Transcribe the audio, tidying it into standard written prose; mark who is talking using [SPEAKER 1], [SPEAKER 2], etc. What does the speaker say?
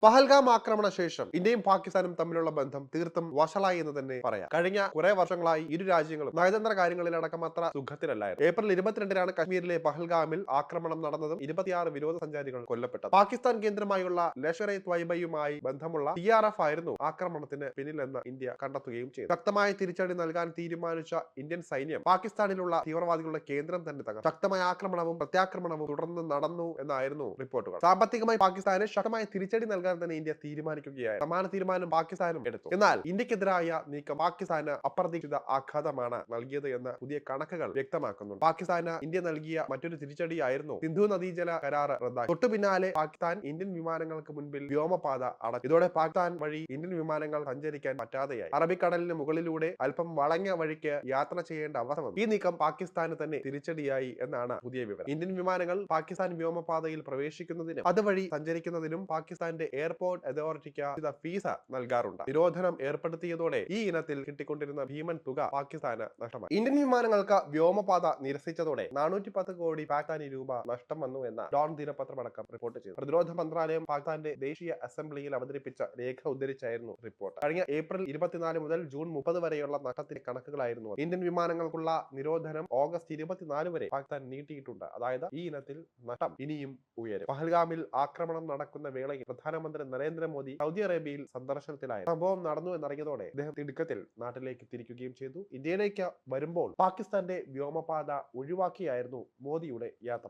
[SPEAKER 1] പഹൽഗാം ആക്രമണ ശേഷം ഇന്ത്യയും പാകിസ്ഥാനും തമ്മിലുള്ള ബന്ധം തീർത്തും വഷളായി എന്ന് തന്നെ പറയാം. കഴിഞ്ഞ കുറെ വർഷങ്ങളായി ഇരു രാജ്യങ്ങളും നയതന്ത്ര കാര്യങ്ങളിലടക്കം അത്ര സുഖത്തിലല്ലായിരുന്നു. ഏപ്രിൽ 22-നാണ് കശ്മീരിലെ പഹൽഗാമിൽ ആക്രമണം നടന്നതും 26 വിനോദസഞ്ചാരികൾ കൊല്ലപ്പെട്ടത്. പാകിസ്ഥാൻ കേന്ദ്രമായുള്ള ലഷ്കർ ഇ ത്വയ്ബയുമായി ബന്ധമുള്ള TRF ആയിരുന്നു ആക്രമണത്തിന് പിന്നിലെന്ന് ഇന്ത്യ കണ്ടെത്തുകയും ചെയ്തു. ശക്തമായ തിരിച്ചടി നൽകാൻ തീരുമാനിച്ച ഇന്ത്യൻ സൈന്യം പാകിസ്ഥാനിലുള്ള തീവ്രവാദികളുടെ കേന്ദ്രം തന്നെ തകർത്തു. ശക്തമായ ആക്രമണവും പ്രത്യാക്രമണവും തുടർന്ന് നടന്നു എന്നായിരുന്നു റിപ്പോർട്ടുകൾ. സാമ്പത്തികമായി പാകിസ്ഥാന് ശക്തമായ തിരിച്ചടി നൽകാൻ തന്നെ ഇന്ത്യ തീരുമാനിക്കുകയായിരുന്നു. സമാന തീരുമാനം പാകിസ്ഥാനും എടുത്തു. എന്നാൽ ഇന്ത്യക്കെതിരായ നീക്കം പാകിസ്ഥാന് അപ്രതീക്ഷിത ആഘാതമാണ് നൽകിയത് എന്ന് പുതിയ കണക്കുകൾ വ്യക്തമാക്കുന്നുണ്ട്. പാകിസ്ഥാന് ഇന്ത്യ നൽകിയ മറ്റൊരു തിരിച്ചടിയായിരുന്നു സിന്ധു നദീജല കരാർ റദ്ദാക്കി. തൊട്ടു പിന്നാലെ പാകിസ്ഥാൻ ഇന്ത്യൻ വിമാനങ്ങൾക്ക് മുൻപിൽ വ്യോമപാത അടച്ചു. ഇതോടെ പാകിസ്ഥാൻ വഴി ഇന്ത്യൻ വിമാനങ്ങൾ സഞ്ചരിക്കാൻ പറ്റാതെയായി. അറബിക്കടലിന് മുകളിലൂടെ അല്പം വളഞ്ഞ വഴിക്ക് യാത്ര ചെയ്യേണ്ട അവസ്ഥ വന്നു. ഈ നീക്കം പാകിസ്ഥാന് തന്നെ തിരിച്ചടിയായി എന്നാണ് പുതിയ വിവരം. ഇന്ത്യൻ വിമാനങ്ങൾ പാകിസ്ഥാൻ വ്യോമപാതയിൽ പ്രവേശിക്കുന്നതിനും അതുവഴി സഞ്ചരിക്കുന്നതിനും പാകിസ്ഥാന്റെ എയർപോർട്ട് അതോറിറ്റിക്ക് ഫീസ് നൽകാറുണ്ട്. നിരോധനം ഏർപ്പെടുത്തിയതോടെ ഈ ഇനത്തിൽ കിട്ടിക്കൊണ്ടിരുന്ന ഭീമൻ തുക പാകിസ്ഥാന് നഷ്ടമായി. ഇന്ത്യൻ വിമാനങ്ങൾക്ക് വ്യോമപാത നിരസിച്ചതോടെ 410 കോടി പാകിസ്ഥാനി രൂപ നഷ്ടം വന്നു എന്ന് ഡോൺ ദിനപത്രമടക്കം റിപ്പോർട്ട് ചെയ്തു. പ്രതിരോധ മന്ത്രാലയം പാകിസ്ഥാന്റെ ദേശീയ അസംബ്ലിയിൽ അവതരിപ്പിച്ച രേഖ ഉദ്ധരിച്ചായിരുന്നു റിപ്പോർട്ട്. കഴിഞ്ഞ ഏപ്രിൽ 24 മുതൽ ജൂൺ 30 വരെയുള്ള നഷ്ടത്തിന്റെ കണക്കുകളായിരുന്നു. ഇന്ത്യൻ വിമാനങ്ങൾക്കുള്ള നിരോധനം ഓഗസ്റ്റ് 24 വരെ പാകിസ്ഥാൻ നീട്ടിയിട്ടുണ്ട്. അതായത് ഈ ഇനത്തിൽ നഷ്ടം ഇനിയും ഉയരും. പഹൽഗാമിൽ ആക്രമണം നടക്കുന്ന വേളയിൽ പ്രധാനമന്ത്രി നരേന്ദ്രമോദി സൗദി അറേബ്യയിൽ സന്ദർശനത്തിലായി. സംഭവം നടന്നു എന്നറിഞ്ഞതോടെ അദ്ദേഹം തിടുക്കത്തിൽ നാട്ടിലേക്ക് തിരിക്കുകയും ചെയ്തു. ഇന്ത്യയിലേക്ക് വരുമ്പോൾ പാകിസ്ഥാന്റെ വ്യോമപാത ഒഴിവാക്കിയായിരുന്നു മോദിയുടെ യാത്ര.